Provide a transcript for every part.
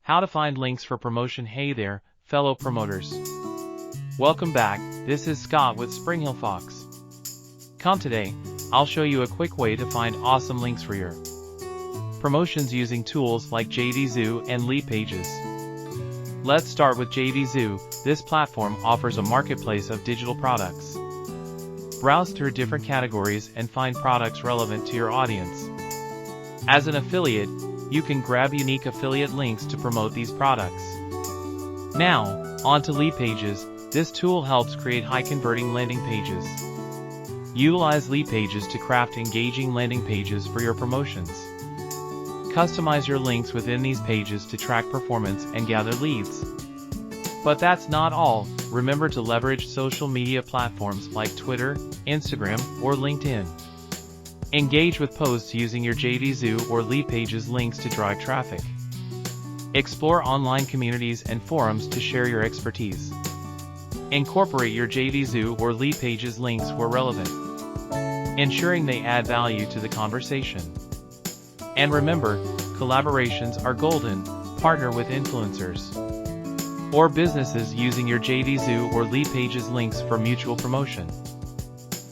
How to find links for promotion. Hey there, fellow promoters. Welcome back. This is Scott with Springhill Fox. Come today, I'll show you a quick way to find awesome links for your promotions using tools like JDZoo and Leadpages. Let's start with JDZoo. This platform offers a marketplace of digital products. Browse through different categories and find products relevant to your audience. As an affiliate, you can grab unique affiliate links to promote these products. Now, on to Leadpages. This tool helps create high-converting landing pages. Utilize Leadpages to craft engaging landing pages for your promotions. Customize your links within these pages to track performance and gather leads. But that's not all. Remember to leverage social media platforms like Twitter, Instagram, or LinkedIn. Engage with posts using your JDZoo or Leadpages links to drive traffic. Explore online communities and forums to share your expertise. Incorporate your JDZoo or Leadpages links where relevant, ensuring they add value to the conversation. And remember, collaborations are golden. Partner with influencers or businesses using your JDZoo or Leadpages links for mutual promotion.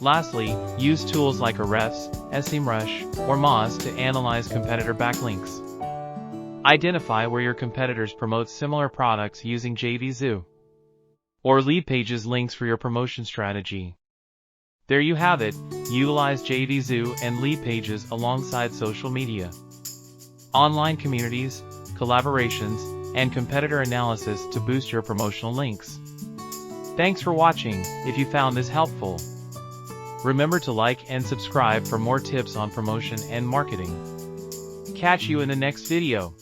Lastly, use tools like Ahrefs, SEMrush, or Moz to analyze competitor backlinks. Identify where your competitors promote similar products using JDZoo or Leadpages links for your promotion strategy. There you have it. Utilize JDZoo and Leadpages alongside social media, online communities, collaborations, and competitor analysis to boost your promotional links. Thanks for watching. If you found this helpful, remember to like and subscribe for more tips on promotion and marketing. Catch you in the next video.